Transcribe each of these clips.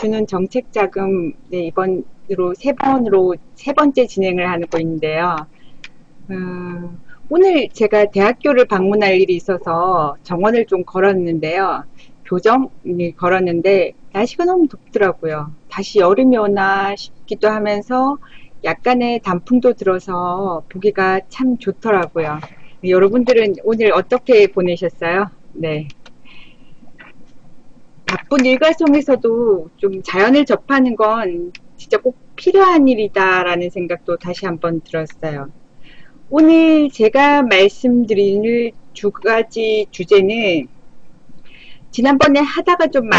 주는 정책자금, 네, 이번으로 세 번째 진행을 하고 있는데요. 오늘 제가 대학교를 방문할 일이 있어서 정원을 좀 걸었는데요. 교정을 걸었는데 날씨가 너무 덥더라고요. 다시 여름이 오나 싶기도 하면서 약간의 단풍도 들어서 보기가 참 좋더라고요. 여러분들은 오늘 어떻게 보내셨어요? 네. 바쁜 일과 속에서도 좀 자연을 접하는 건 진짜 꼭 필요한 일이다라는 생각도 다시 한번 들었어요. 오늘 제가 말씀드릴 두 가지 주제는 지난번에 하다가 좀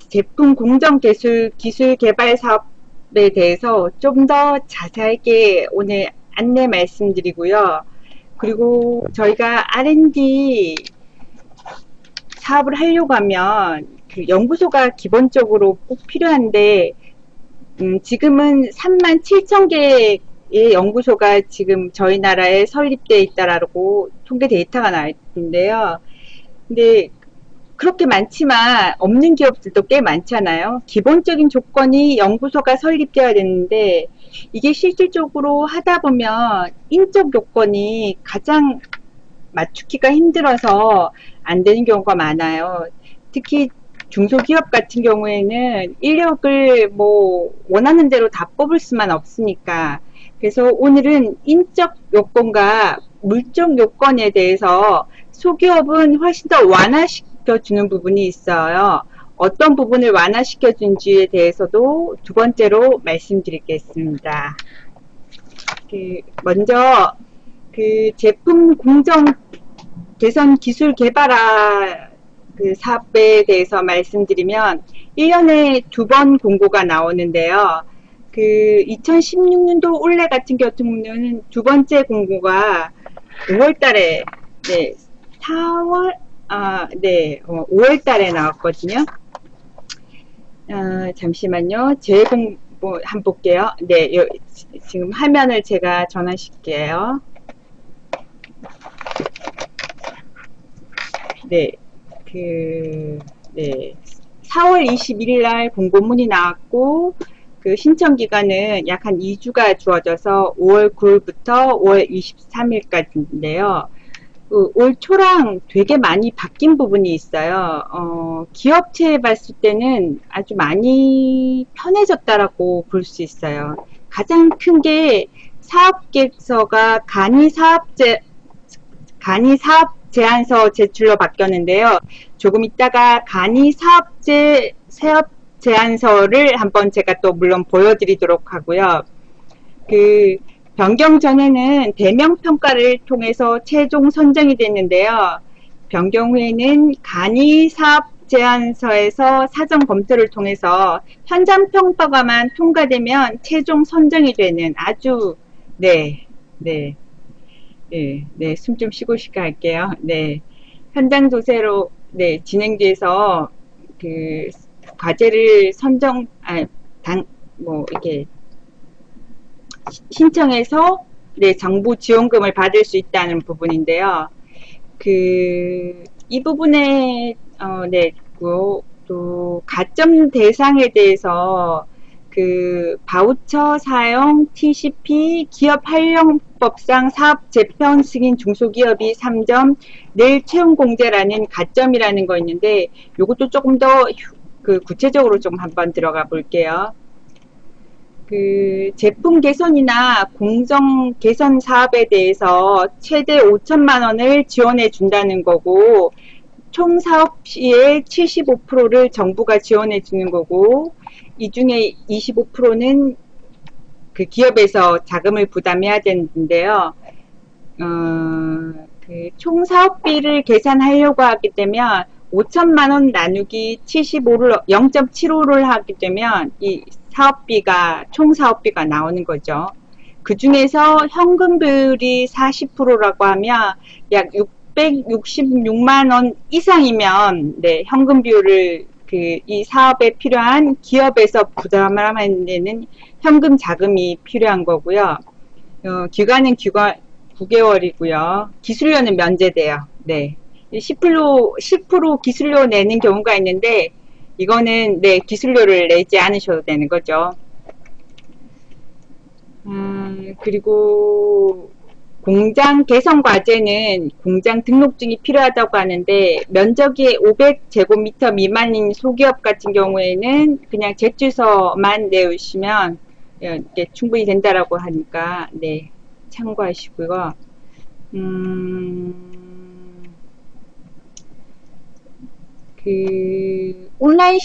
제품 공정 기술 개발 사업에 대해서 좀 더 자세하게 오늘 안내 말씀드리고요. 그리고 저희가 R&D 사업을 하려고 하면 그 연구소가 기본적으로 꼭 필요한데 지금은 37,000개의 연구소가 지금 저희 나라에 설립되어 있다라고 통계 데이터가 나와 있는데요. 근데 그렇게 많지만 없는 기업들도 꽤 많잖아요. 기본적인 조건이 연구소가 설립되어야 되는데 이게 실질적으로 하다 보면 인적 요건이 가장 맞추기가 힘들어서 안 되는 경우가 많아요. 특히 중소기업 같은 경우에는 인력을 뭐 원하는 대로 다 뽑을 수만 없으니까. 그래서 오늘은 인적 요건과 물적 요건에 대해서 소기업은 훨씬 더 완화시켜주는 부분이 있어요. 어떤 부분을 완화시켜준지에 대해서도 두 번째로 말씀드리겠습니다. 먼저 제품 공정 개선 기술 개발화 사업에 대해서 말씀드리면 1년에 2번 공고가 나오는데요. 2016년도 올해 같은 경우는 두 번째 공고가 5월 달에, 네, 5월 달에 나왔거든요. 잠시만요. 제 공고 한번 볼게요. 네, 지금 화면을 제가 전환시킬게요. 네, 4월 21일 날 공고문이 나왔고, 신청 기간은 약 한 2주가 주어져서 5월 9일부터 5월 23일까지인데요. 올 초랑 되게 많이 바뀐 부분이 있어요. 기업체에 봤을 때는 아주 많이 편해졌다라고 볼 수 있어요. 가장 큰 게 사업계획서가 간이 사업 제안서 제출로 바뀌었는데요. 조금 있다가 간이 사업 제안서를 한번 제가 또 물론 보여드리도록 하고요. 변경 전에는 대면 평가를 통해서 최종 선정이 됐는데요. 변경 후에는 간이 사업 제안서에서 사전 검토를 통해서 현장 평가가만 통과되면 최종 선정이 되는 아주 숨 좀 쉬고 할게요. 네, 현장 조사로 진행돼서 과제를 이렇게 신청해서 정부 지원금을 받을 수 있다는 부분인데요. 이 부분에 또 가점 대상에 대해서 바우처 사용 TCP 기업 활용법상 사업 재편 승인 중소기업이 3점 내일 채용 공제라는 가점이라는 거 있는데 요것도 조금 더 구체적으로 좀 한번 들어가 볼게요. 제품 개선이나 공정 개선 사업에 대해서 최대 5천만 원을 지원해 준다는 거고 총 사업비의 75%를 정부가 지원해 주는 거고 이 중에 25%는 기업에서 자금을 부담해야 되는데요. 총 사업비를 계산하려고 하게 되면 5천만 원 나누기 0.75를 하게 되면 이 총 사업비가 나오는 거죠. 그 중에서 현금 비율이 40%라고 하면 약 666만 원 이상이면 현금 비율을 이 사업에 필요한 기업에서 부담을 하는 데는 현금 자금이 필요한 거고요. 기간은 9개월이고요. 기술료는 면제돼요. 10% 기술료 내는 경우가 있는데 이거는 네, 기술료를 내지 않으셔도 되는 거죠. 그리고 공장 개선 과제는 공장 등록증이 필요하다고 하는데 면적이 500제곱미터 미만인 소기업 같은 경우에는 그냥 제출서만 내주시면 충분히 된다라고 하니까 네, 참고하시고요. 온라인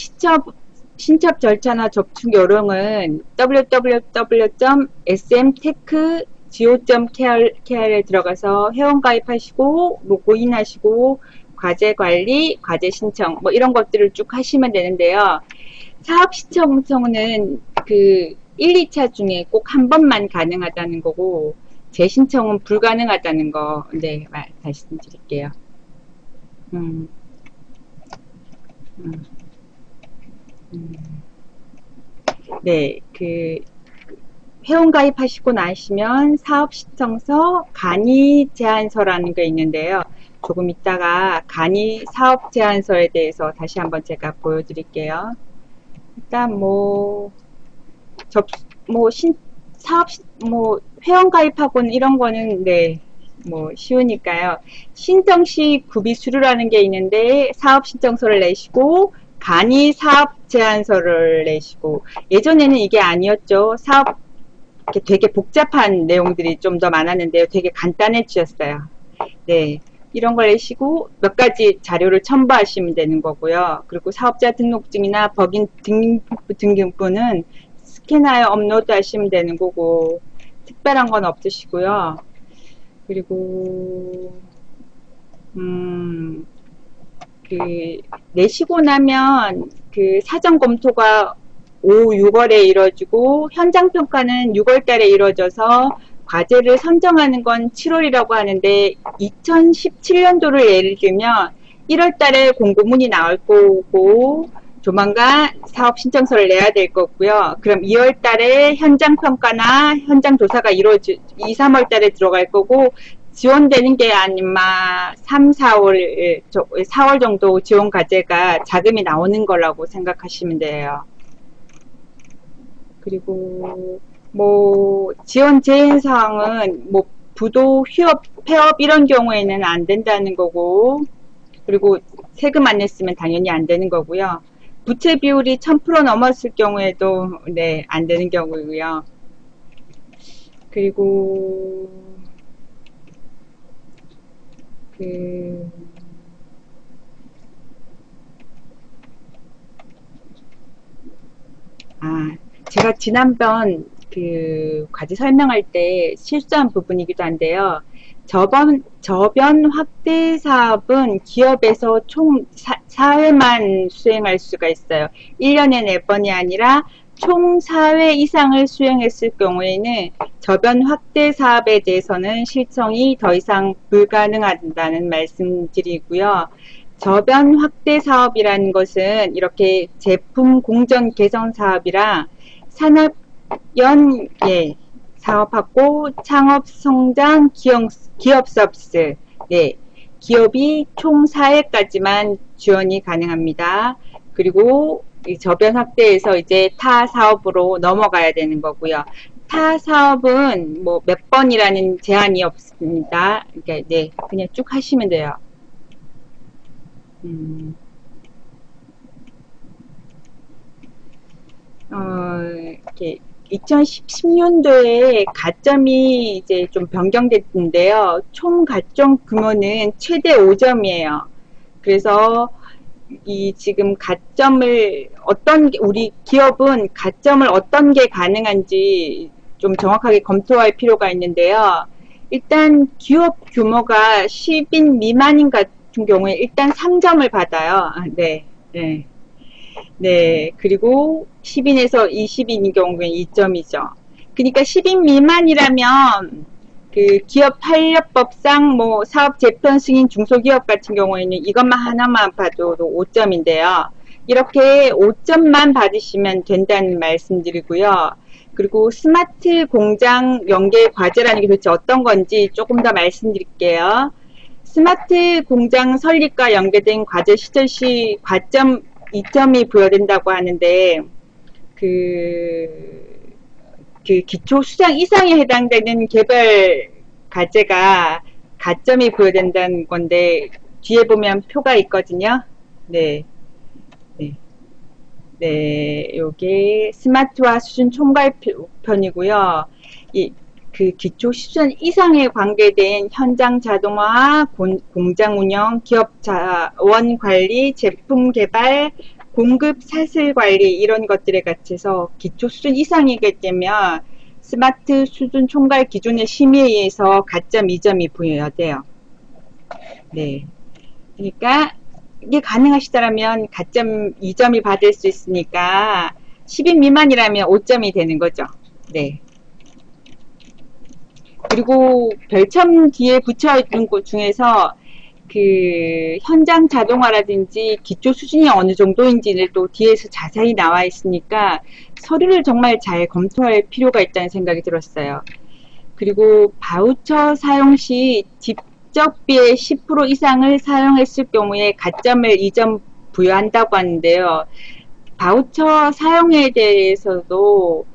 신첩 절차나 접촉 요령은 www.smtech.go.kr에 들어가서 회원가입하시고 로그인 하시고 과제 관리, 과제 신청 뭐 이런 것들을 쭉 하시면 되는데요. 사업 신청은 1, 2차 중에 꼭 한 번만 가능하다는 거고 재신청은 불가능하다는 거 네, 말씀드릴게요. 네, 회원 가입하시고 나시면 사업신청서 간이 제안서라는 게 있는데요. 조금 이따가 간이 사업 제안서에 대해서 다시 한번 제가 보여드릴게요. 일단 회원 가입하고는 이런 거는 네, 쉬우니까요. 신청 시 구비 수료라는 게 있는데 사업 신청서를 내시고 간이 사업 제안서를 내시고 예전에는 이게 아니었죠. 사업 되게 복잡한 내용들이 좀 더 많았는데요. 되게 간단해지셨어요. 네. 이런 걸 내시고 몇 가지 자료를 첨부하시면 되는 거고요. 그리고 사업자 등록증이나 법인 등기부는 스캔하여 업로드 하시면 되는 거고 특별한 건 없으시고요. 그리고 내시고 나면 사전 검토가 5, 6월에 이루어지고 현장 평가는 6월 달에 이루어져서 과제를 선정하는 건 7월이라고 하는데 2017년도를 예를 들면 1월 달에 공고문이 나올 거고 조만간 사업 신청서를 내야 될 거고요. 그럼 2월 달에 현장 평가나 현장 조사가 2, 3월 달에 들어갈 거고 지원되는 게 아마 3, 4월 정도 지원 과제가 자금이 나오는 거라고 생각하시면 돼요. 그리고 지원 제한 사항은 부도, 휴업, 폐업 이런 경우에는 안 된다는 거고 그리고 세금 안 냈으면 당연히 안 되는 거고요. 부채 비율이 1000% 넘었을 경우에도 네, 안 되는 경우고요. 그리고 제가 지난번 과제 설명할 때 실수한 부분이기도 한데요. 저변 확대 사업은 기업에서 총 4회만 수행할 수가 있어요. 1년에 4번이 아니라 총 4회 이상을 수행했을 경우에는 저변 확대 사업에 대해서는 신청이 더 이상 불가능하다는 말씀드리고요. 저변 확대 사업이라는 것은 이렇게 제품 공정 개선 사업이랑 산업연 사업하고 창업 성장 기업 서비스 기업이 총 4회까지만 지원이 가능합니다. 그리고 이 저변 확대에서 이제 타 사업으로 넘어가야 되는 거고요. 타 사업은 몇 번이라는 제한이 없습니다. 그러니까 네, 그냥 쭉 하시면 돼요. 이렇게 2010년도에 가점이 이제 좀 변경됐는데요. 총 가점 규모는 최대 5점이에요. 그래서 지금 가점을 우리 기업은 가점을 어떤 게 가능한지 좀 정확하게 검토할 필요가 있는데요. 일단 기업 규모가 10인 미만인 같은 경우에 일단 3점을 받아요. 네. 그리고 10인에서 20인인 경우에 2점이죠. 그러니까 10인 미만이라면 기업 활력법상 사업 재편 승인 중소기업 같은 경우에는 이것만 하나만 봐도 5점인데요. 이렇게 5점만 받으시면 된다는 말씀드리고요. 그리고 스마트 공장 연계 과제라는 게 도대체 어떤 건지 조금 더 말씀드릴게요. 스마트 공장 설립과 연계된 과제 시절 시 이점이 부여된다고 하는데, 그 기초 수장 이상에 해당되는 개별 과제가 가점이 부여된다는 건데, 뒤에 보면 표가 있거든요. 네. 네. 네. 요게 스마트화 수준 총괄편이고요. 그 기초 수준 이상에 관계된 현장 자동화, 공장 운영, 기업 자원 관리, 제품 개발, 공급 사슬 관리 이런 것들에 같이서 기초 수준 이상이기 때문에 스마트 수준 총괄 기준의 심의에 의해서 가점 2점이 부여돼요. 네. 그러니까 이게 가능하시다면 가점 2점이 받을 수 있으니까 10인 미만이라면 5점이 되는 거죠. 네. 그리고 별첨 뒤에 붙여있는 것 중에서 그 현장 자동화라든지 기초 수준이 어느 정도인지를 또 뒤에서 자세히 나와 있으니까 서류를 정말 잘 검토할 필요가 있다는 생각이 들었어요. 그리고 바우처 사용 시 직접비의 10% 이상을 사용했을 경우에 가점을 2점 부여한다고 하는데요. 바우처 사용에 대해서도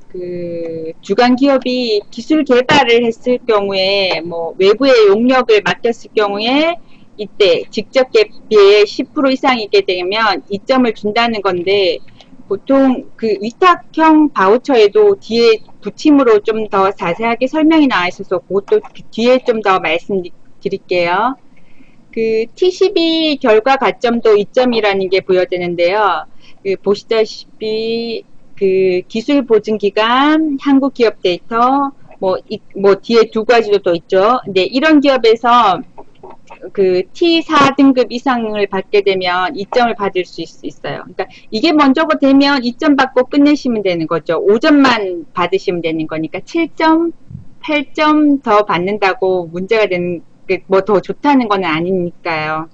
그 주간 기업이 기술 개발을 했을 경우에 뭐 외부의 용역을 맡겼을 경우에 이때 직접비의 10% 이상이게 되면 2점을 준다는 건데, 보통 그 위탁형 바우처에도 뒤에 붙임으로 좀 더 자세하게 설명이 나와 있어서 그것도 뒤에 좀 더 말씀드릴게요. 그 T12 결과 가점도 2점이라는 게 부여되는데요. 그 보시다시피 그 기술 보증 기간, 한국 기업 데이터, 뭐 뒤에 두 가지도 또 있죠. 네, 이런 기업에서 그 T4등급 이상을 받게 되면 2점을 받을 수 있어요. 그러니까 이게 먼저가 되면 2점 받고 끝내시면 되는 거죠. 5점만 받으시면 되는 거니까 7점, 8점 더 받는다고 문제가 되는 게 뭐 더 좋다는 건 아니니까요.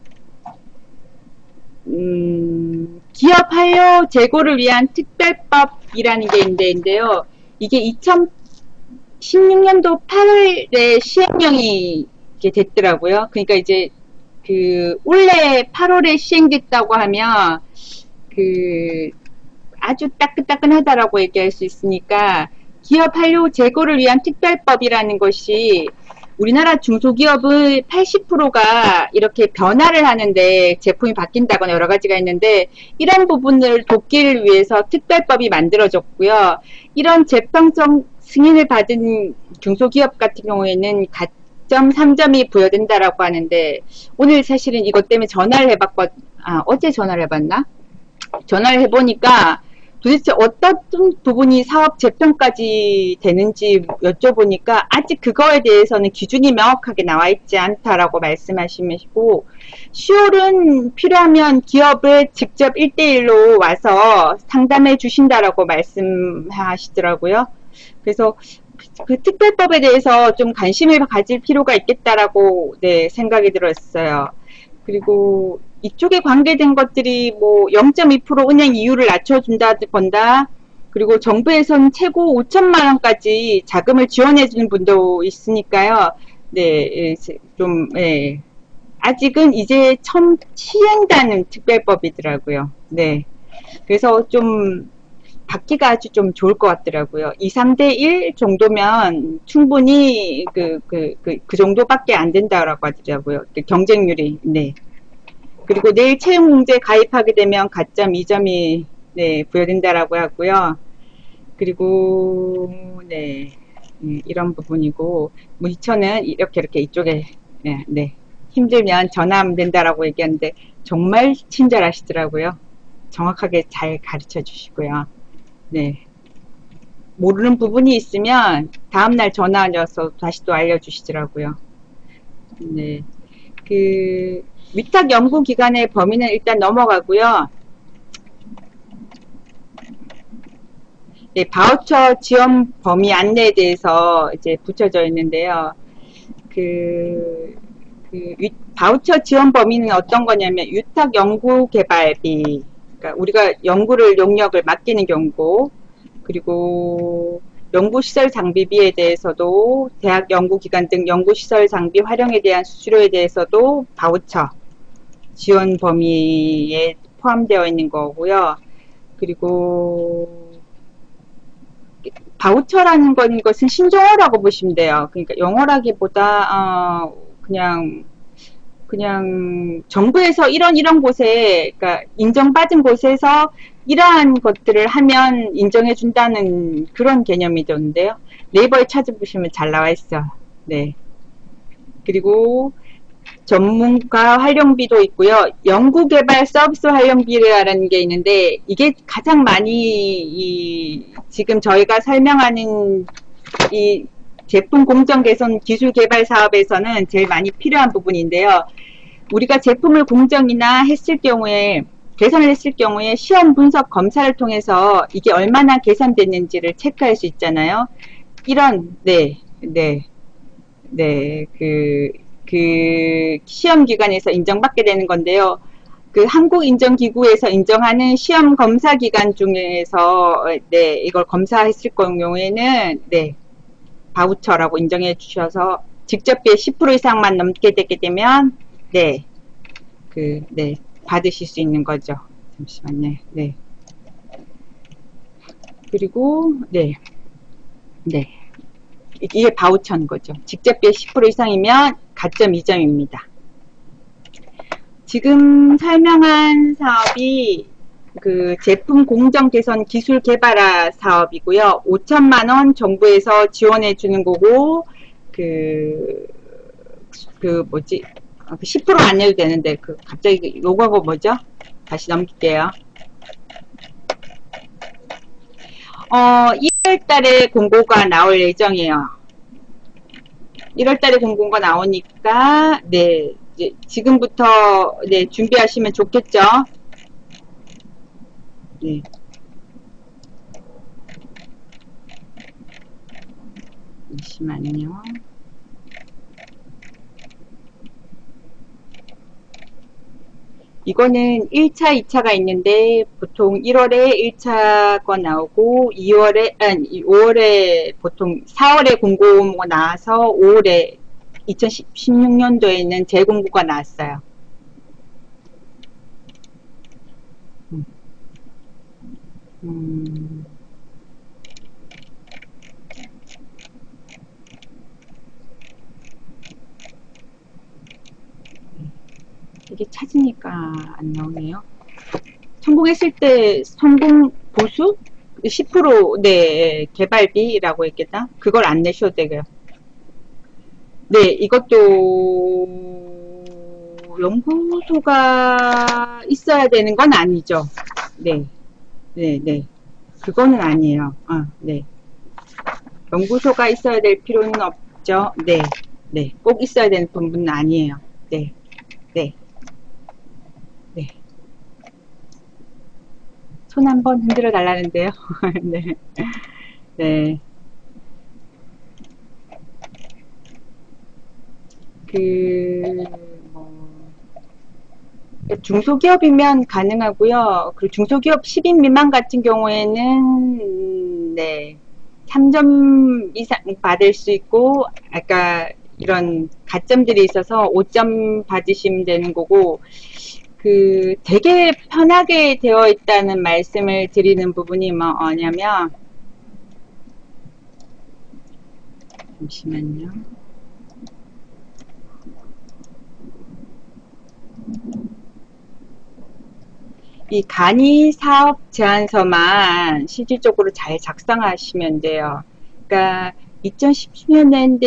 기업 한료 재고를 위한 특별법이라는 게 있는데요. 이게 2016년도 8월에 시행령이 됐더라고요. 그러니까 이제 그 올해 8월에 시행됐다고 하면 그 아주 따끈따끈하다라고 얘기할 수 있으니까 기업 한료 재고를 위한 특별법이라는 것이 우리나라 중소기업의 80%가 이렇게 변화를 하는데 제품이 바뀐다거나 여러 가지가 있는데 이런 부분을 돕기를 위해서 특별법이 만들어졌고요. 이런 재평성 승인을 받은 중소기업 같은 경우에는 가점 3점이 부여된다라고 하는데 오늘 사실은 이것 때문에 전화를 어제 전화를 해봤나? 전화를 해보니까 도대체 어떤 부분이 사업 재평까지 되는지 여쭤보니까 아직 그거에 대해서는 기준이 명확하게 나와 있지 않다라고 말씀하시고 10월은 필요하면 기업을 직접 1대1로 와서 상담해 주신다라고 말씀하시더라고요. 그래서 그 특별법에 대해서 좀 관심을 가질 필요가 있겠다라고 네, 생각이 들었어요. 그리고 이쪽에 관계된 것들이 뭐 0.2% 은행 이율을 낮춰준다던가 그리고 정부에서는 최고 5천만 원까지 자금을 지원해주는 분도 있으니까요. 네, 좀 예. 아직은 이제 처음 시행되는 특별법이더라고요. 네, 그래서 좀 받기가 아주 좀 좋을 것 같더라고요. 2, 3대 1 정도면 충분히 그 정도밖에 안 된다라고 하더라고요. 경쟁률이. 네. 그리고 내일 채용 문제 가입하게 되면 가점 2점이 네, 부여된다라고 하고요. 그리고 네, 이런 부분이고 문의처는 이렇게 이쪽에 네, 힘들면 전화하면 된다라고 얘기하는데 정말 친절하시더라고요. 정확하게 잘 가르쳐 주시고요. 네. 모르는 부분이 있으면 다음날 전화하셔서 다시 또 알려주시더라고요. 네. 그 위탁 연구 기간의 범위는 일단 넘어가고요. 네, 바우처 지원 범위 안내에 대해서 이제 붙여져 있는데요. 바우처 지원 범위는 어떤 거냐면 위탁 연구 개발비, 그러니까 우리가 연구를 용역을 맡기는 경우, 그리고 연구시설 장비비에 대해서도 대학 연구기관 등 연구시설 장비 활용에 대한 수수료에 대해서도 바우처 지원 범위에 포함되어 있는 거고요. 그리고 바우처라는 것은 신조어라고 보시면 돼요. 그러니까 영어라기보다 그냥 정부에서 이런 곳에, 그러니까 인정받은 곳에서 이러한 것들을 하면 인정해준다는 그런 개념이 되는데요. 네이버에 찾아보시면 잘 나와 있어. 네. 그리고 전문가 활용비도 있고요. 연구개발 서비스 활용비라는 게 있는데, 이게 가장 많이 지금 저희가 설명하는 이 제품 공정 개선 기술 개발 사업에서는 제일 많이 필요한 부분인데요. 우리가 제품을 공정이나 했을 경우에, 개선을 했을 경우에 시험 분석 검사를 통해서 이게 얼마나 개선됐는지를 체크할 수 있잖아요. 그 시험기관에서 인정받게 되는 건데요. 그 한국인정기구에서 인정하는 시험 검사 기관 중에서, 이걸 검사했을 경우에는, 바우처라고 인정해 주셔서 직접비의 10% 이상만 넘게 되게 되면, 받으실 수 있는 거죠. 잠시만요. 그리고, 이게 바우처인 거죠. 직접비의 10% 이상이면 가점 2점입니다. 지금 설명한 사업이 그 제품 공정 개선 기술 개발화 사업이고요. 5천만원 정부에서 지원해 주는 거고, 10%안 내도 되는데, 갑자기 요거가 뭐죠? 다시 넘길게요. 1월 달에 공고가 나올 예정이에요. 1월 달에 공고가 나오니까, 이제 지금부터, 준비하시면 좋겠죠? 잠시만요. 이거는 1차, 2차가 있는데 보통 1월에 1차 거 나오고 5월에 보통 4월에 공고가 나와서 5월에 2016년도에는 재공고가 나왔어요. 이게 찾으니까 안 나오네요. 성공했을 때 성공 보수 10% 개발비라고 했겠다. 그걸 안 내셔도 되고요. 이것도 연구소가 있어야 되는 건 아니죠. 그거는 아니에요. 연구소가 있어야 될 필요는 없죠. 꼭 있어야 되는 부분은 아니에요. 손 한번 흔들어 달라는데요. 중소기업이면 가능하고요. 그리고 중소기업 10인 미만 같은 경우에는 3점 이상 받을 수 있고, 아까 이런 가점들이 있어서 5점 받으시면 되는 거고, 되게 편하게 되어 있다는 말씀을 드리는 부분이 뭐냐면, 잠시만요. 이 간이 사업 제안서만 실질적으로 잘 작성하시면 돼요. 그러니까 2016년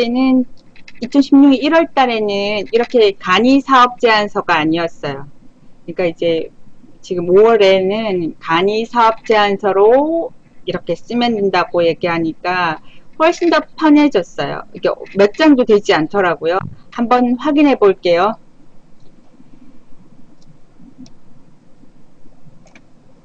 1월 달에는 이렇게 간이 사업 제안서가 아니었어요. 그러니까 이제 지금 5월에는 간이 사업 제안서로 이렇게 쓰면 된다고 얘기하니까 훨씬 더 편해졌어요. 이게 몇 장도 되지 않더라고요. 한번 확인해 볼게요.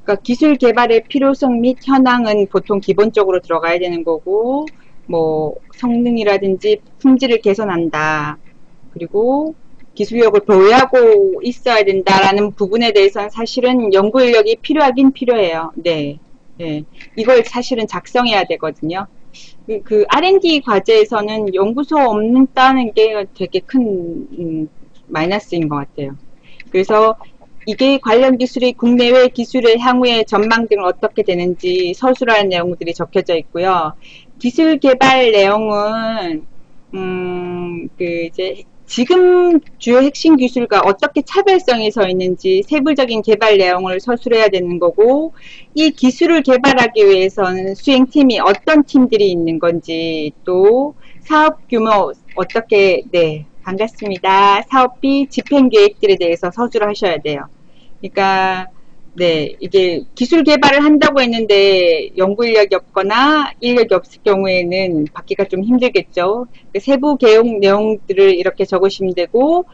그러니까 기술 개발의 필요성 및 현황은 보통 기본적으로 들어가야 되는 거고, 뭐 성능이라든지 품질을 개선한다. 그리고 기술력을 보유하고 있어야 된다라는 부분에 대해서는 사실은 연구 인력이 필요하긴 필요해요. 이걸 사실은 작성해야 되거든요. 그 R&D 과제에서는 연구소 없다는 게 되게 큰 마이너스인 것 같아요. 그래서 이게 관련 기술이 국내외 기술의 향후의 전망 등 어떻게 되는지 서술하는 내용들이 적혀져 있고요. 기술 개발 내용은 이제 지금 주요 핵심 기술과 어떻게 차별성이 서 있는지 세부적인 개발 내용을 서술해야 되는 거고, 이 기술을 개발하기 위해서는 수행팀이 어떤 팀들이 있는 건지, 또 사업 규모 어떻게, 네, 반갑습니다. 사업비 집행 계획들에 대해서 서술을 하셔야 돼요. 그러니까 네, 이게 기술 개발을 한다고 했는데 연구 인력이 없거나 인력이 없을 경우에는 받기가 좀 힘들겠죠. 세부 계획 내용들을 이렇게 적으시면 되고,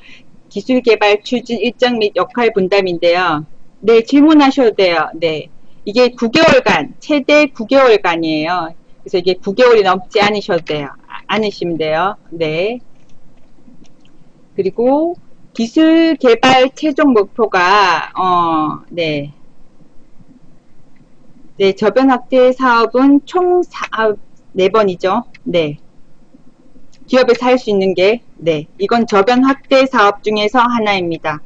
기술 개발 추진 일정 및 역할 분담인데요. 네, 질문하셔도 돼요. 네. 이게 9개월간, 최대 9개월간이에요. 그래서 이게 9개월이 넘지 않으셔도 돼요. 않으시면 돼요. 네. 그리고 기술 개발 최종 목표가 네. 네, 저변 확대 사업은 총 사업 4번이죠. 네. 기업에서 할 수 있는 게, 네. 이건 저변 확대 사업 중에서 하나입니다.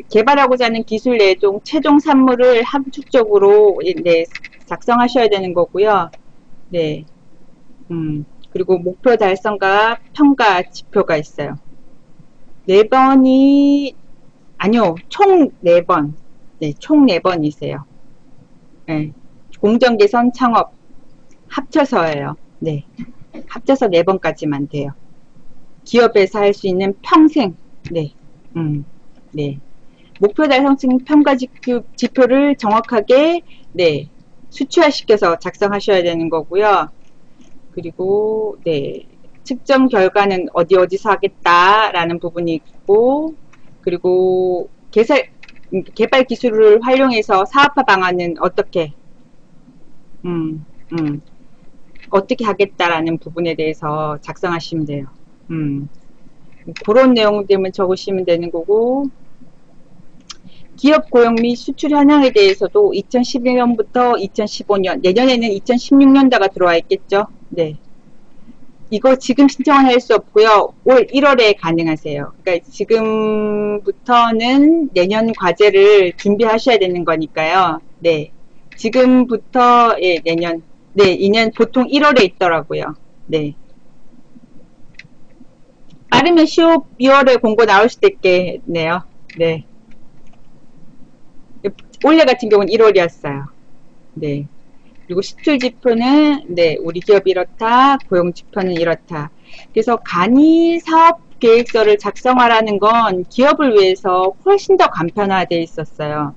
개발하고자 하는 기술 내용 최종 산물을 함축적으로 네, 작성하셔야 되는 거고요. 네. 그리고 목표 달성과 평가 지표가 있어요. 4번이, 아니요, 총 4번. 네, 총 4번이세요. 네. 공정 개선 창업 합쳐서예요. 네. 합쳐서 4번까지만 돼요. 기업에서 할 수 있는 평생, 네. 네. 목표 달성 평가 지표를 정확하게, 네. 수치화시켜서 작성하셔야 되는 거고요. 그리고 네, 측정 결과는 어디서 하겠다라는 부분이 있고, 그리고 개발 기술을 활용해서 사업화 방안은 어떻게 어떻게 하겠다라는 부분에 대해서 작성하시면 돼요. 그런 내용들만 적으시면 되는 거고, 기업 고용 및 수출 현황에 대해서도 2011년부터 2015년, 내년에는 2016년도가 들어와 있겠죠. 네. 이거 지금 신청은 할 수 없고요. 올 1월에 가능하세요. 그러니까 지금부터는 내년 과제를 준비하셔야 되는 거니까요. 네. 지금부터, 예, 내년. 네, 2년 보통 1월에 있더라고요. 네. 빠르면 2월에 공고 나올 수도 있겠네요. 네. 올해 같은 경우는 1월이었어요. 네. 그리고 수출 지표는 네, 우리 기업이 이렇다, 고용 지표는 이렇다. 그래서 간이 사업 계획서를 작성하라는 건 기업을 위해서 훨씬 더 간편화되어 있었어요.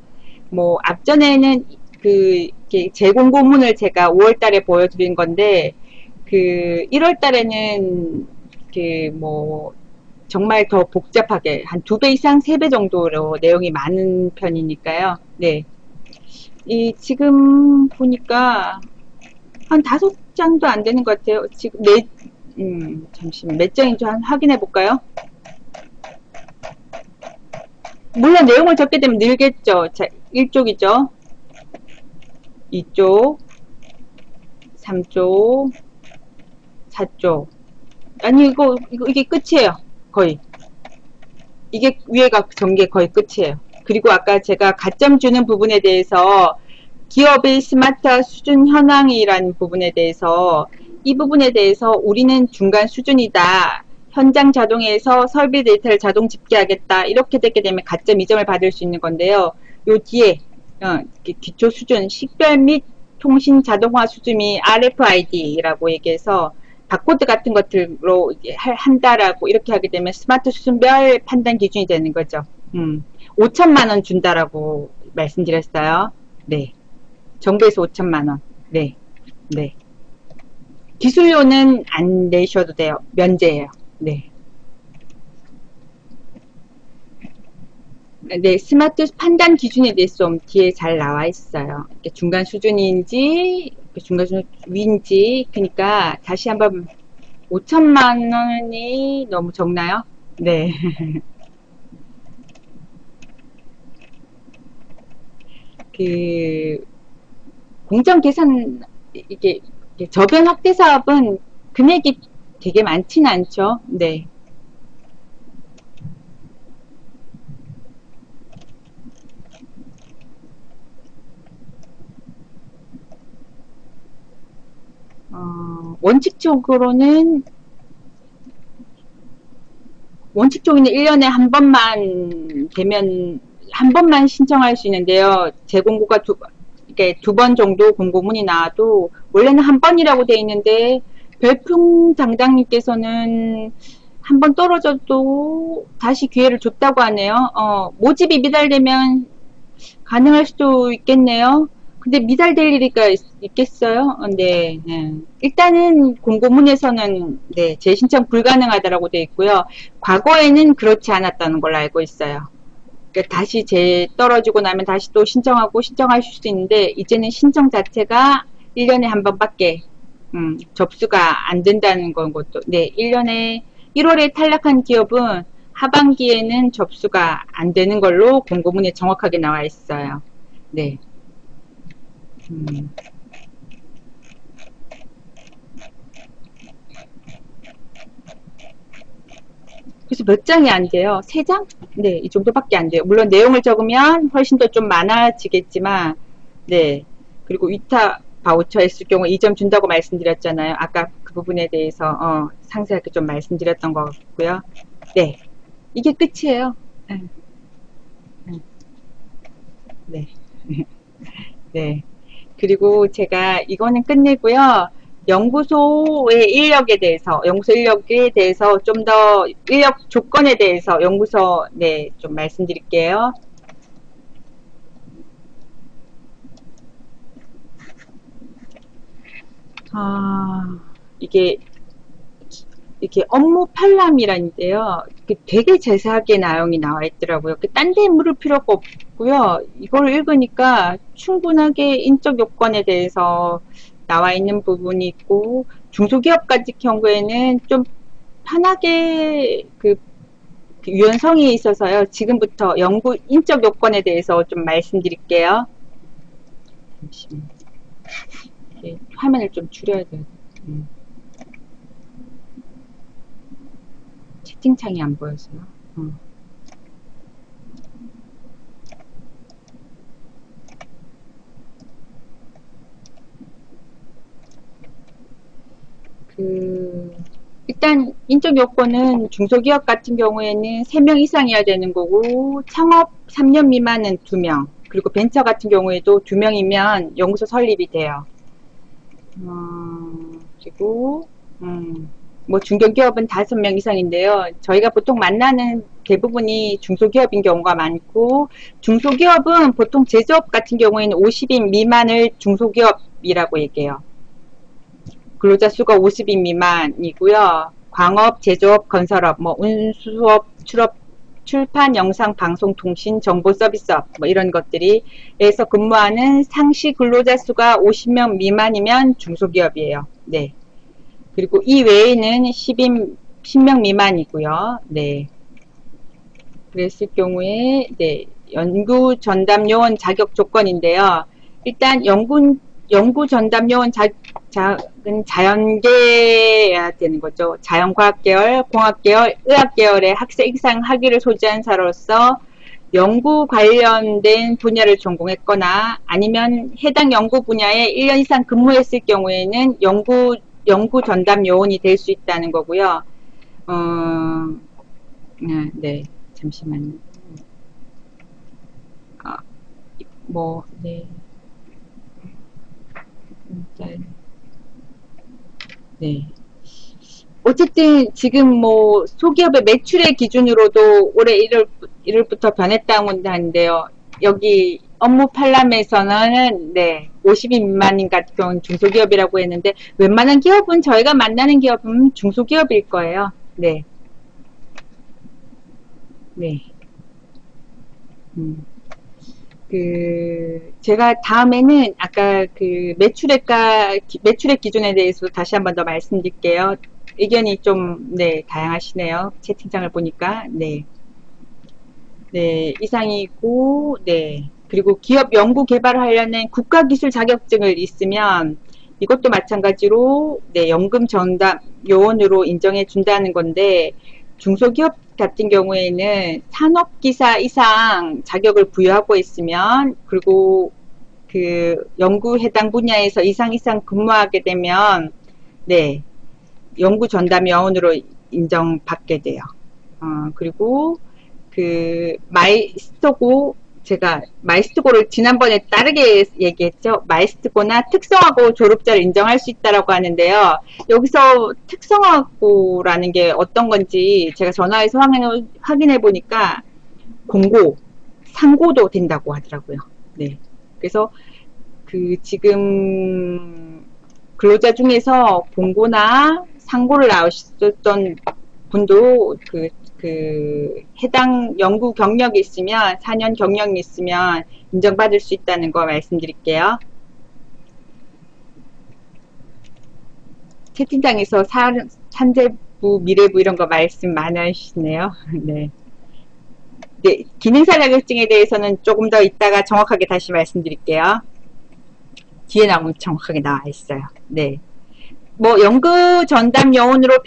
뭐 앞전에는 그 재공고문을 제가 5월 달에 보여드린 건데, 그 1월 달에는 그 뭐 정말 더 복잡하게 한 2배 이상 3배 정도로 내용이 많은 편이니까요. 네. 지금 보니까 한 5장도 안 되는 것 같아요. 지금 잠시만 몇 장인지 확인해 볼까요? 물론 내용을 적게 되면 늘겠죠. 자, 1쪽이죠. 2쪽, 3쪽, 4쪽. 아니 이게 끝이에요. 거의. 이게 위에가 전개 거의 끝이에요. 그리고 아까 제가 가점 주는 부분에 대해서 기업의 스마트화 수준 현황이라는 부분에 대해서, 이 부분에 대해서 우리는 중간 수준이다. 현장 자동에서 설비 데이터를 자동 집계하겠다. 이렇게 되게 되면 가점 2점을 받을 수 있는 건데요. 요 뒤에 기초 수준, 식별 및 통신 자동화 수준이 RFID라고 얘기해서 바코드 같은 것들로 한다라고 이렇게 하게 되면 스마트 수준별 판단 기준이 되는 거죠. 5천만 원 준다라고 말씀드렸어요. 네. 정부에서 5천만 원. 네. 네. 기술료는 안 내셔도 돼요. 면제예요. 네. 네, 스마트 판단 기준에 대해서 좀 뒤에 잘 나와 있어요. 중간 수준인지, 중간 수준 위인지, 그러니까 다시 한번 5천만 원이 너무 적나요? 네. 그 공정 계산 이게 저변 확대 사업은 금액이 되게 많지는 않죠. 네. 원칙적으로는 1년에 한 번만 되면, 한 번만 신청할 수 있는데요. 재공고가 이렇게 2번 정도 공고문이 나와도, 원래는 한 번이라고 돼 있는데, 별풍 당당님께서는 한 번 떨어져도 다시 기회를 줬다고 하네요. 모집이 미달되면 가능할 수도 있겠네요. 근데 미달될 일이가 있겠어요? 네, 네. 일단은 공고문에서는 네, 재신청 불가능하다라고 되어 있고요. 과거에는 그렇지 않았다는 걸로 알고 있어요. 그러니까 다시 떨어지고 나면 다시 또 신청하고 신청하실 수 있는데 이제는 신청 자체가 1년에 한 번밖에 접수가 안 된다는 건 것도 네, 1월에 탈락한 기업은 하반기에는 접수가 안 되는 걸로 공고문에 정확하게 나와 있어요. 네. 그래서 몇 장이 안 돼요. 3장? 네, 이 정도밖에 안 돼요. 물론 내용을 적으면 훨씬 더 좀 많아지겠지만, 네. 그리고 위탁 바우처 했을 경우 2점 준다고 말씀드렸잖아요. 아까 그 부분에 대해서 상세하게 좀 말씀드렸던 것 같고요. 네. 이게 끝이에요. 네. 네. 그리고 제가 이거는 끝내고요. 연구소의 인력에 대해서, 연구소 인력에 대해서 좀 더 인력 조건에 대해서 연구소 네, 좀 말씀드릴게요. 이게 업무 팔람이라는데요. 되게 자세하게 내용이 나와 있더라고요. 딴 데 물을 필요가 없고요. 이걸 읽으니까 충분하게 인적 요건에 대해서 나와 있는 부분이 있고 중소기업 같은 경우에는 좀 편하게 그 유연성이 있어서요. 지금부터 인적 요건에 대해서 좀 말씀드릴게요. 잠시만요. 화면을 좀 줄여야 돼요. 채팅창이 안 보여서요. 일단 인적 요건은 중소기업 같은 경우에는 3명 이상이어야 되는 거고 창업 3년 미만은 2명 그리고 벤처 같은 경우에도 2명이면 연구소 설립이 돼요. 그리고 뭐 중견기업은 5명 이상인데요. 저희가 보통 만나는 대부분이 중소기업인 경우가 많고 중소기업은 보통 제조업 같은 경우에는 50인 미만을 중소기업이라고 얘기해요. 근로자 수가 50인 미만이고요. 광업, 제조업, 건설업, 뭐 운수업, 출판, 영상, 방송, 통신, 정보 서비스업 뭐 이런 것들이 에서 근무하는 상시 근로자 수가 50명 미만이면 중소기업이에요. 네. 그리고 이 외에는 10명 미만이고요. 네. 그랬을 경우에 네. 연구 전담 요원 자격 조건인데요. 일단 연구 전담 요원 자격은 자연계여야 되는 거죠. 자연과학계열, 공학계열, 의학계열의 학생 이상 학위를 소지한 사로서 연구 관련된 분야를 전공했거나 아니면 해당 연구 분야에 1년 이상 근무했을 경우에는 연구 전담 요원이 될 수 있다는 거고요. 네, 잠시만요. 네. 네. 어쨌든 지금 뭐 소기업의 매출의 기준으로도 올해 1월부터 변했다고 하는데요. 여기 업무 팔람에서는 네, 50인 미만인 같은 경우는 중소기업이라고 했는데 웬만한 기업은 저희가 만나는 기업은 중소기업일 거예요. 네. 네. 제가 다음에는 아까 매출액 기준에 대해서 다시 한번 더 말씀드릴게요. 의견이 좀, 네, 다양하시네요. 채팅창을 보니까, 네. 네, 이상이고, 네. 그리고 기업 연구 개발을 하려는 국가기술 자격증을 있으면 이것도 마찬가지로, 네, 연금 전담 요원으로 인정해 준다는 건데, 중소기업 같은 경우에는 산업기사 이상 자격을 부여하고 있으면 그리고 연구 해당 분야에서 이상 근무하게 되면 네, 연구 전담 요원으로 인정받게 돼요. 그리고 그 마이스토고, 제가 마이스토고를 지난번에 다르게 얘기했죠. 마이스토고나 특성화고 졸업자를 인정할 수 있다라고 하는데요. 여기서 특성화고라는 게 어떤 건지 제가 전화해서 확인해 보니까 공고, 상고도 된다고 하더라고요. 네. 그래서 그 지금 근로자 중에서 공고나 상고를 나오셨던 분도 해당 연구 경력이 있으면, 4년 경력이 있으면 인정받을 수 있다는 거 말씀드릴게요. 채팅창에서 산재부, 미래부 이런 거 말씀 많으시네요. 네. 네, 기능사 자격증에 대해서는 조금 더 이따가 정확하게 다시 말씀드릴게요. 뒤에 나오면 정확하게 나와 있어요. 네. 뭐 연구 전담 요원으로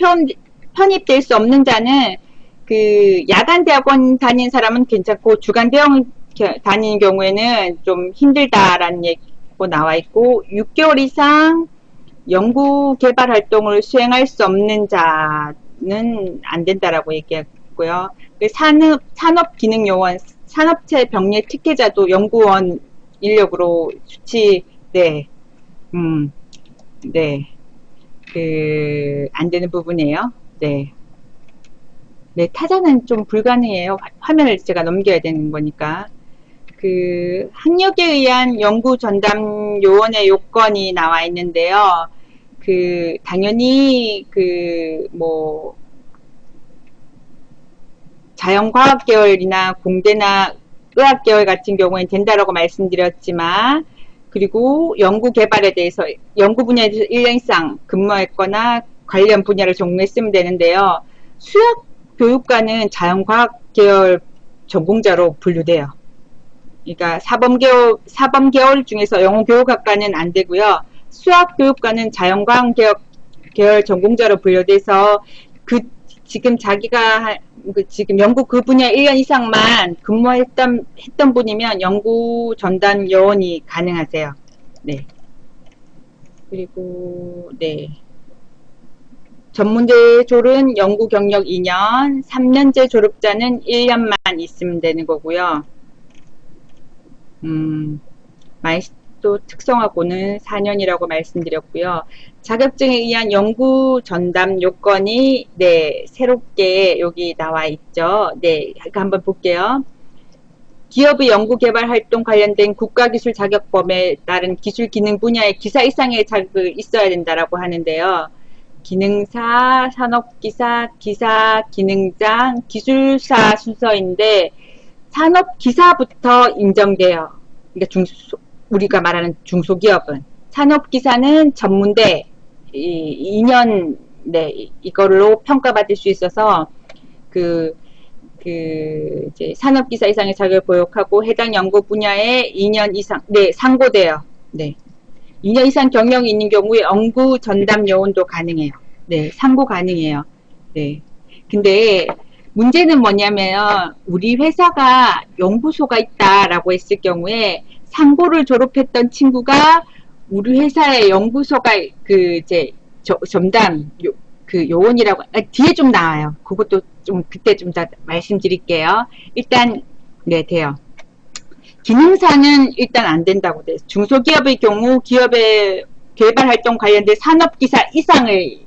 편입될 수 없는 자는 그 야간 대학원 다니는 사람은 괜찮고 주간 대학원 다니는 경우에는 좀 힘들다라는 얘기가 나와 있고, 6개월 이상 연구 개발 활동을 수행할 수 없는 자는 안 된다라고 얘기했고요. 산업기능요원, 산업체 병례 특혜자도 연구원 인력으로 수치, 네, 네, 안 되는 부분이에요. 네. 네, 타자는 좀 불가능해요. 화면을 제가 넘겨야 되는 거니까. 학력에 의한 연구 전담 요원의 요건이 나와 있는데요. 당연히, 자연과학 계열이나 공대나 의학 계열 같은 경우에는 된다라고 말씀드렸지만, 그리고 연구 개발에 대해서, 연구 분야에 대해서 1년 이상 근무했거나 관련 분야를 전공했으면 되는데요. 수학 교육과는 자연과학 계열 전공자로 분류돼요. 그러니까 사범 계열 중에서 영어교육학과는 안 되고요. 수학교육과는 자연과학 계열 전공자로 분류돼서 지금 자기가 지금 연구 그 분야 1년 이상만 근무했던 분이면 연구 전담 요원이 가능하세요. 네. 그리고 네. 전문대 졸은 연구 경력 2년, 3년제 졸업자는 1년만 있으면 되는 거고요. 마이스토 특성화고는 4년이라고 말씀드렸고요. 자격증에 의한 연구 전담 요건이 네, 새롭게 여기 나와 있죠. 네, 한번 볼게요. 기업의 연구개발 활동 관련된 국가기술 자격범에 따른 기술 기능 분야의 기사 이상의 자격이 있어야 된다라고 하는데요. 기능사, 산업기사, 기사, 기능장, 기술사 순서인데 산업기사부터 인정돼요. 그러니까 우리가 말하는 중소기업은. 산업기사는 전문대 2년 네, 이걸로 평가받을 수 있어서 이제 산업기사 이상의 자격을 보역하고 해당 연구 분야에 2년 이상 네, 상고돼요. 네. 2년 이상 경력이 있는 경우에 연구 전담 요원도 가능해요. 네, 상고 가능해요. 네. 근데 문제는 뭐냐면 우리 회사가 연구소가 있다라고 했을 경우에 상고를 졸업했던 친구가 우리 회사의 연구소가 이제 전담 요원이라고 뒤에 좀 나와요. 그것도 좀 그때 좀 더 말씀드릴게요. 일단 네, 돼요. 기능사는 일단 안 된다고 돼요. 중소기업의 경우 기업의 개발 활동 관련된 산업기사 이상의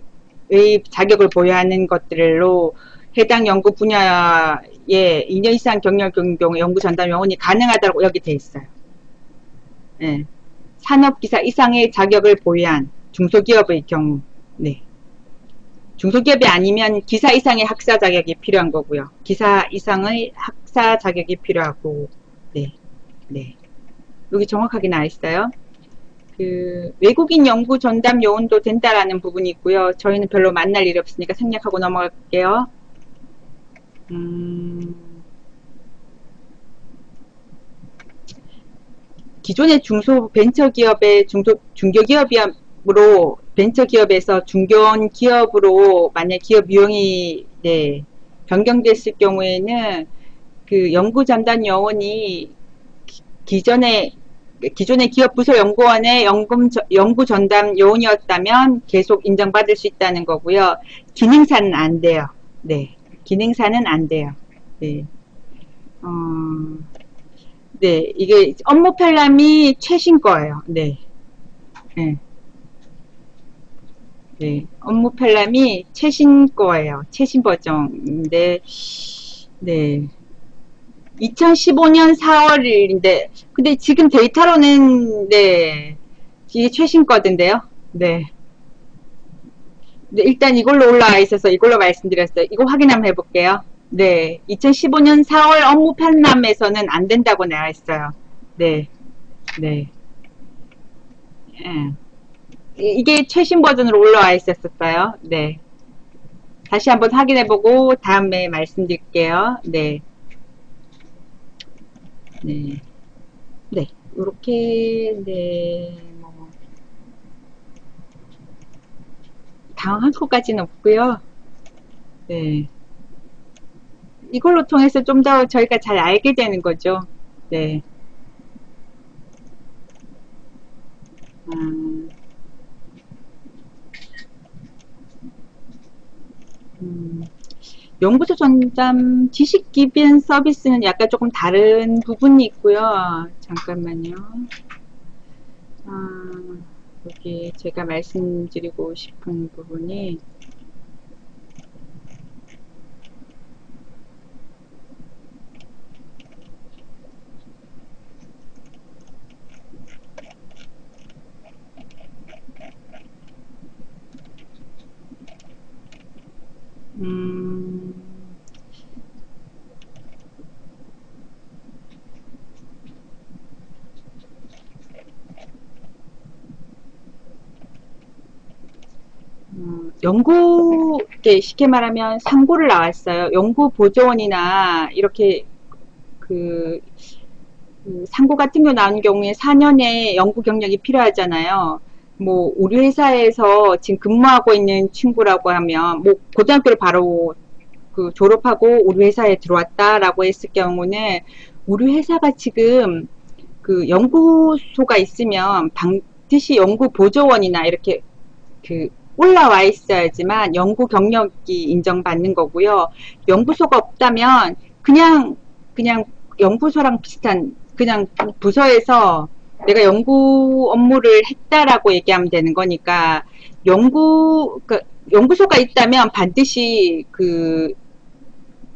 자격을 보유하는 것들로 해당 연구 분야에 2년 이상 경력인 경우 연구 전담 요원이 가능하다고 여기 돼 있어요. 네. 산업기사 이상의 자격을 보유한 중소기업의 경우, 네. 중소기업이 아니면 기사 이상의 학사 자격이 필요한 거고요. 기사 이상의 학사 자격이 필요하고, 네. 네. 여기 정확하게 나와 있어요. 외국인 연구 전담 요원도 된다라는 부분이 있고요. 저희는 별로 만날 일이 없으니까 생략하고 넘어갈게요. 기존의 벤처기업의 중소기업으로 벤처기업에서 중견기업으로 만약 기업 유형이 네, 변경됐을 경우에는 연구 전담 요원이 기존에 기존의 기업 부서 연구원의 연구 전담 요원이었다면 계속 인정받을 수 있다는 거고요. 기능사는 안 돼요. 네. 기능사는 안 돼요. 네. 네. 이게 업무 편람이 최신 거예요. 네. 네. 네. 업무 편람이 최신 거예요. 최신 버전인데, 네. 2015년 4월인데, 근데 지금 데이터로는, 네, 이게 최신 거던데요. 네. 네, 일단 이걸로 올라와 있어서 이걸로 말씀드렸어요. 이거 확인 한번 해볼게요. 네. 2015년 4월 업무 편람에서는 안 된다고 나와 있어요. 네. 네. 예. 이게 최신 버전으로 올라와 있었어요. 네. 다시 한번 확인해보고 다음에 말씀드릴게요. 네. 네. 네. 요렇게, 네. 뭐, 당황할 것까지는 없고요. 네. 이걸로 통해서 좀 더 저희가 잘 알게 되는 거죠. 네. 음, 음, 연구소 전담 지식 기반 서비스는 약간 조금 다른 부분이 있고요. 잠깐만요. 아, 여기 제가 말씀드리고 싶은 부분이 음, 연구, 이렇게 쉽게 말하면 상고를 나왔어요. 연구보조원이나 이렇게 그, 그 상고 같은 거 나오는 경우에 4년의 연구 경력이 필요하잖아요. 뭐 우리 회사에서 지금 근무하고 있는 친구라고 하면 뭐 고등학교를 바로 그 졸업하고 우리 회사에 들어왔다라고 했을 경우는 우리 회사가 지금 그 연구소가 있으면 반드시 연구보조원이나 이렇게 그 올라와 있어야지만 연구 경력이 인정받는 거고요. 연구소가 없다면 그냥 연구소랑 비슷한 그냥 부서에서 내가 연구 업무를 했다라고 얘기하면 되는 거니까 그 연구소가 있다면 반드시 그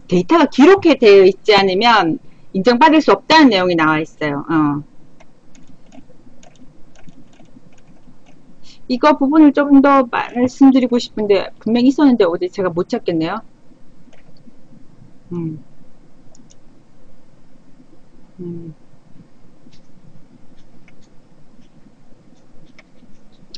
데이터가 기록해 되어 있지 않으면 인정받을 수 없다는 내용이 나와 있어요. 이거 부분을 좀 더 말씀드리고 싶은데 분명히 있었는데 어디 제가 못 찾겠네요. 음, 음.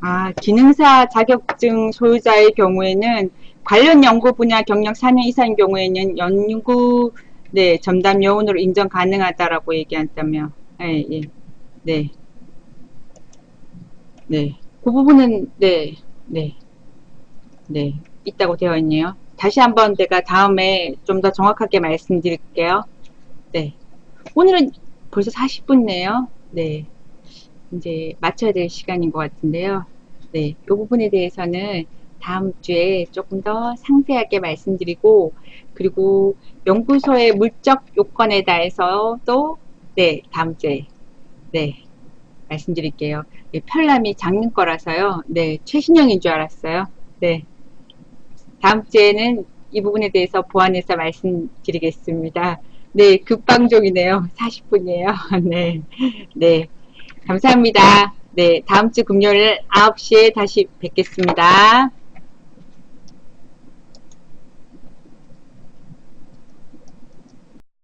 아, 기능사 자격증 소유자의 경우에는 관련 연구 분야 경력 4년 이상인 경우에는 연구 네, 전담 요원으로 인정 가능하다라고 얘기한다며. 예, 예. 네, 네. 그 부분은 네, 네, 네. 있다고 되어 있네요. 다시 한번 내가 다음에 좀 더 정확하게 말씀드릴게요. 네. 오늘은 벌써 40분네요. 네. 이제 맞춰야 될 시간인 것 같은데요. 네, 이 부분에 대해서는 다음 주에 조금 더 상세하게 말씀드리고, 그리고 연구소의 물적 요건에 대해서도 네, 다음 주에 네, 말씀드릴게요. 편람이 작는 거라서요. 네, 최신형인 줄 알았어요. 네, 다음 주에는 이 부분에 대해서 보완해서 말씀드리겠습니다. 네, 급방종이네요. 40분이에요. 네, 네. 감사합니다. 네, 다음 주 금요일 9시에 다시 뵙겠습니다.